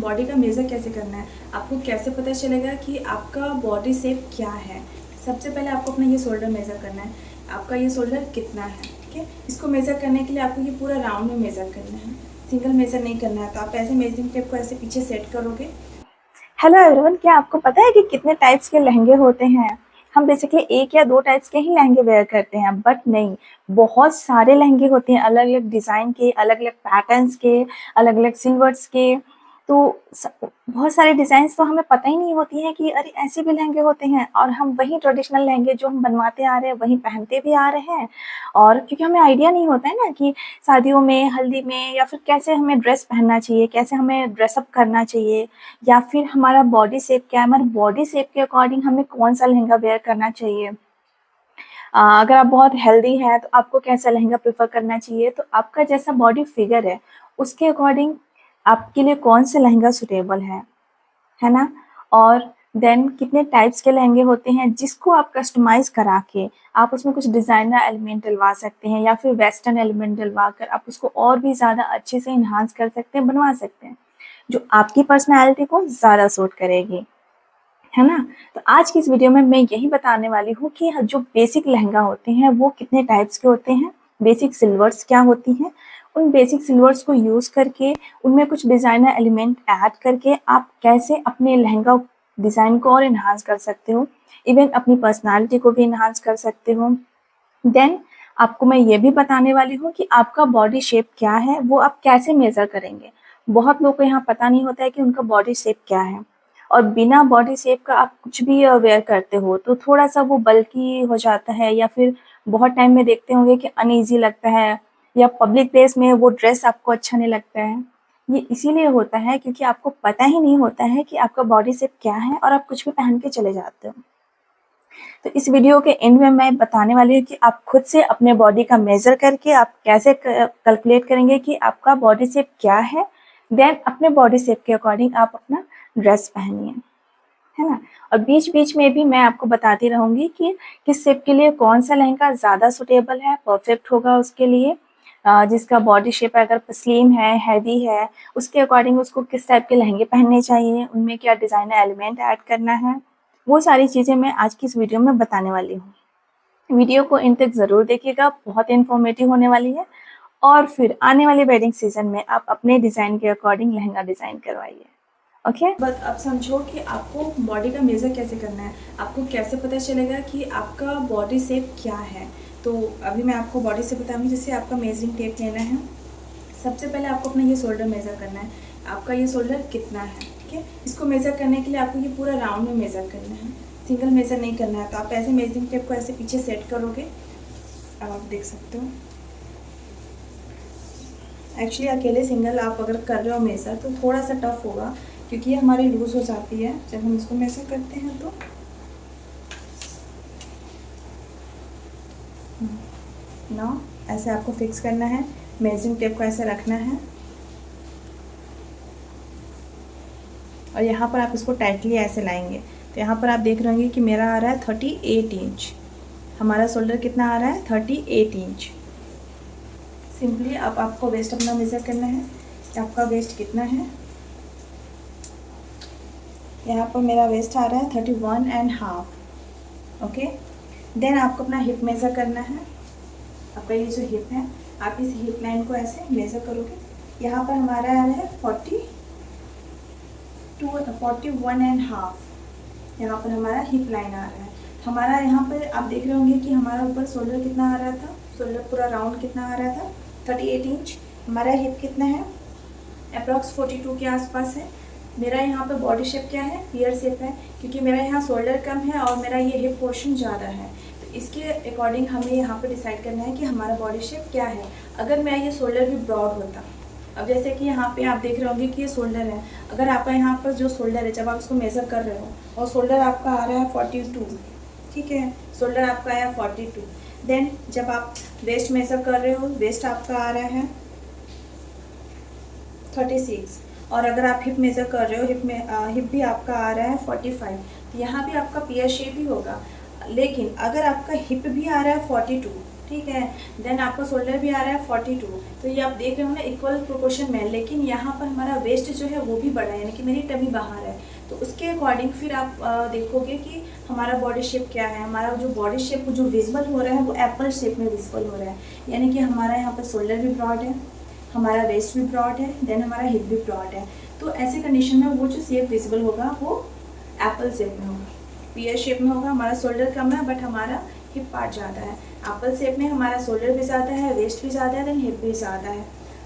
Body का measure कैसे करना है, आपको कैसे पता चलेगा कि आपका बॉडी शेप क्या है। सबसे पहले आपको अपना ये शोल्डर मेज़र करना है, आपका ये शोल्डर कितना है, ठीक है। इसको मेज़र करने के लिए आपको ये पूरा राउंड में मेज़र करना है, सिंगल मेज़र नहीं करना है। तो आप ऐसे मेजरिंग टेप को ऐसे पीछे सेट करोगे। हेलो एवरीवन, क्या आपको पता है कि कितने टाइप्स के लहंगे होते हैं? हम बेसिकली एक या दो टाइप्स के ही लहंगे वेयर करते हैं, बट नहीं, बहुत सारे लहंगे होते हैं, अलग अलग डिज़ाइन के, अलग अलग पैटर्न्स के, अलग अलग सिल्वर्स के। तो बहुत सारे डिज़ाइंस तो हमें पता ही नहीं होती हैं कि अरे ऐसे भी लहंगे होते हैं, और हम वही ट्रेडिशनल लहंगे जो हम बनवाते आ रहे हैं वही पहनते भी आ रहे हैं। और क्योंकि हमें आइडिया नहीं होता है ना कि शादियों में, हल्दी में, या फिर कैसे हमें ड्रेस पहनना चाहिए, कैसे हमें ड्रेसअप करना चाहिए, या फिर हमारा बॉडी शेप क्या है, हमारे बॉडी शेप के अकॉर्डिंग हमें कौन सा लहंगा वेयर करना चाहिए। अगर आप बहुत हेल्दी हैं तो आपको कैसा लहंगा प्रेफर करना चाहिए। तो आपका जैसा बॉडी फिगर है उसके अकॉर्डिंग आपके लिए कौन सा लहंगा सुटेबल है ना। और देन कितने टाइप्स के लहंगे होते हैं जिसको आप कस्टमाइज करा के आप उसमें कुछ डिज़ाइनर एलिमेंट डलवा सकते हैं, या फिर वेस्टर्न एलिमेंट डलवा कर आप उसको और भी ज़्यादा अच्छे से इन्हांस कर सकते हैं, बनवा सकते हैं, जो आपकी पर्सनैलिटी को ज़्यादा सूट करेगी, है ना। तो आज की इस वीडियो में मैं यही बताने वाली हूँ कि जो बेसिक लहंगा होते हैं वो कितने टाइप्स के होते हैं, बेसिक सिल्वर्स क्या होती हैं, उन बेसिक सिल्वर्स को यूज़ करके उनमें कुछ डिज़ाइनर एलिमेंट ऐड करके आप कैसे अपने लहंगा डिज़ाइन को और इन्हांस कर सकते हो, इवन अपनी पर्सनालिटी को भी इन्हांस कर सकते हो। देन आपको मैं ये भी बताने वाली हूँ कि आपका बॉडी शेप क्या है, वो आप कैसे मेज़र करेंगे। बहुत लोग को यहाँ पता नहीं होता है कि उनका बॉडी शेप क्या है, और बिना बॉडी शेप का आप कुछ भी वेयर करते हो तो थोड़ा-सा वो बल्की हो जाता है, या फिर बहुत टाइम में देखते होंगे कि अनईज़ी लगता है, या पब्लिक प्लेस में वो ड्रेस आपको अच्छा नहीं लगता है। ये इसीलिए होता है क्योंकि आपको पता ही नहीं होता है कि आपका बॉडी शेप क्या है, और आप कुछ भी पहन के चले जाते हो। तो इस वीडियो के एंड में मैं बताने वाली हूँ कि आप खुद से अपने बॉडी का मेज़र करके आप कैसे कैलकुलेट करेंगे कि आपका बॉडी शेप क्या है। देन अपने बॉडी शेप के अकॉर्डिंग आप अपना ड्रेस पहनिए, है ना। और बीच-बीच में भी मैं आपको बताती रहूँगी कि किस शेप के लिए कौन-सा लहंगा ज़्यादा सूटेबल है, परफेक्ट होगा उसके लिए। जिसका बॉडी शेप अगर स्लिम है, हेवी है, उसके अकॉर्डिंग उसको किस टाइप के लहंगे पहनने चाहिए, उनमें क्या डिज़ाइनर एलिमेंट ऐड करना है, वो सारी चीज़ें मैं आज की इस वीडियो में बताने वाली हूँ। वीडियो को एंड तक ज़रूर देखिएगा, बहुत इन्फॉर्मेटिव होने वाली है। और फिर आने वाले वेडिंग सीज़न में आप अपने डिज़ाइन के अकॉर्डिंग लहंगा डिज़ाइन करवाइए। ओके? बट अब समझो कि आपको बॉडी का मेज़र कैसे करना है, आपको कैसे पता चलेगा कि आपका बॉडी शेप क्या है। तो अभी मैं आपको बॉडी से बताऊँगी। जैसे आपका मेजरिंग टेप लेना है, सबसे पहले आपको अपना ये शोल्डर मेज़र करना है, आपका ये शोल्डर कितना है, ठीक है। इसको मेज़र करने के लिए आपको ये पूरा राउंड में मेज़र करना है, सिंगल मेज़र नहीं करना है। तो आप ऐसे मेजरिंग टेप को ऐसे पीछे सेट करोगे, अब आप देख सकते हो। एक्चुअली अकेले सिंगल आप अगर कर रहे हो मेज़र तो थोड़ा सा टफ होगा, क्योंकि ये हमारी लूज़ हो जाती है जब हम इसको मेज़र करते हैं। तो ना ऐसे आपको फिक्स करना है, मेजरिंग टेप को ऐसे रखना है, और यहाँ पर आप इसको टाइटली ऐसे लाएंगे। तो यहाँ पर आप देख रहे होंगे कि मेरा आ रहा है 38 इंच, हमारा शोल्डर कितना आ रहा है 38 इंच। सिंपली अब आपको वेस्ट अपना मेज़र करना है कि आपका वेस्ट कितना है। यहाँ पर मेरा वेस्ट आ रहा है 31.5। ओके। देन आपको अपना हिप मेज़र करना है। आपका ये जो हिप है, आप इस हिप लाइन को ऐसे मेज़र करोगे। यहाँ पर हमारा आ रहा है 41.5। यहाँ पर हमारा हिप लाइन आ रहा है। हमारा यहाँ पर आप देख रहे होंगे कि हमारा ऊपर शोल्डर कितना आ रहा था, शोल्डर पूरा राउंड कितना आ रहा था 38 इंच। हमारा हिप कितना है, अप्रॉक्स 42 के आसपास है। मेरा यहाँ पर बॉडी शेप क्या है, पियर शेप है, क्योंकि मेरा यहाँ शोल्डर कम है और मेरा ये हिप पोर्शन ज़्यादा है। तो इसके अकॉर्डिंग हमें यहाँ पर डिसाइड करना है कि हमारा बॉडी शेप क्या है। अगर मेरा ये शोल्डर भी ब्रॉड होता, अब जैसे कि यहाँ पे आप देख रहे होंगे कि ये शोल्डर है, अगर आपका यहाँ पर जो शोल्डर है जब आप इसको मेज़र कर रहे हो और शोल्डर आपका आ रहा है 42, ठीक है, शोल्डर आपका आया 42। देन जब आप वेस्ट मेज़र कर रहे हो, वेस्ट आपका आ रहा है 36, और अगर आप हिप मेज़र कर रहे हो, हिप भी आपका आ रहा है 45। यहाँ भी आपका पियर शेप ही होगा। लेकिन अगर आपका हिप भी आ रहा है 42, ठीक है। देन आपका शोल्डर भी आ रहा है 42, तो ये आप देख रहे हो ना इक्वल प्रोपोर्शन में, लेकिन यहाँ पर हमारा वेस्ट जो है वो भी बड़ा है, यानी कि मेरी टमी बाहर है। तो उसके अकॉर्डिंग फिर आप देखोगे कि हमारा बॉडी शेप क्या है। हमारा जो बॉडी शेप जो विजिबल हो रहा है वो एप्पल शेप में विजिबल हो रहा है, यानी कि हमारा यहाँ पर शोल्डर भी ब्रॉड है, हमारा वेस्ट भी ब्रॉड है, देन हमारा हिप भी ब्रॉड है। तो ऐसे कंडीशन में वो जो शेप विजिबल होगा वो एप्पल शेप में होगा, पीयर शेप में होगा। हमारा शोल्डर कम है बट हमारा हिप पार्ट ज़्यादा है। एप्पल शेप में हमारा शोल्डर भी ज़्यादा है, वेस्ट भी ज़्यादा है, देन हिप भी ज़्यादा है।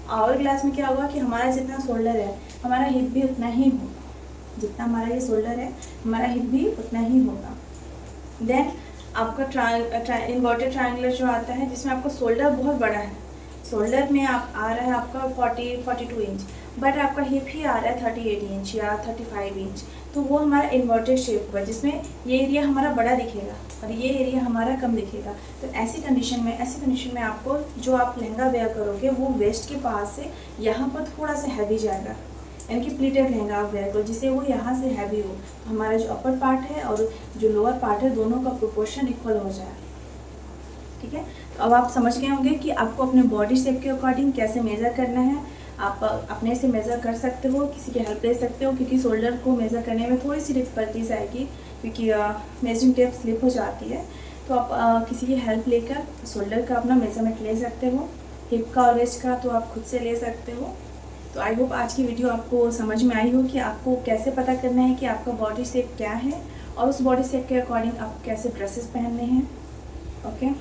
आवर ग्लास में क्या होगा कि हमारा जितना शोल्डर है हमारा हिप भी उतना ही होगा, जितना हमारा ये शोल्डर है हमारा हिप भी उतना ही होगा। देन आपका इन्वर्टेड ट्रायंगुलर जो आता है जिसमें आपका शोल्डर बहुत बड़ा है, शोल्डर में आप आ रहा है आपका 42 इंच, बट आपका हिप ही आ रहा है 38 इंच या 35 इंच, तो वो हमारा इन्वर्टेड शेप होगा, जिसमें ये एरिया हमारा बड़ा दिखेगा और ये एरिया हमारा कम दिखेगा। तो ऐसी कंडीशन में आपको जो आप लहंगा वेयर करोगे वो वेस्ट के पास से यहाँ पर थोड़ा सा हैवी जाएगा, यानी कि प्लीटेड लहंगा आप वेयर करो जिससे वो यहाँ से हैवी हो, हमारा जो अपर पार्ट है और जो लोअर पार्ट है दोनों का प्रोपोर्शन इक्वल हो जाए। ठीक है, तो अब आप समझ गए होंगे कि आपको अपने बॉडी शेप के अकॉर्डिंग कैसे मेज़र करना है। आप अपने से मेज़र कर सकते हो, किसी की हेल्प ले सकते हो, क्योंकि शोल्डर को मेज़र करने में थोड़ी सी डिफ़िकल्टीज आएगी क्योंकि मेजरिंग टेप स्लिप हो जाती है। तो आप किसी की हेल्प लेकर शोल्डर का अपना मेज़रमेंट ले सकते हो, हिप का और वेस्ट का तो आप खुद से ले सकते हो। तो आई होप आज की वीडियो आपको समझ में आई हो कि आपको कैसे पता करना है कि आपका बॉडी शेप क्या है और उस बॉडी शेप के अकॉर्डिंग आपको कैसे ड्रेसेस पहनने हैं। ओके,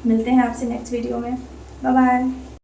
मिलते हैं आपसे नेक्स्ट वीडियो में। Bye bye.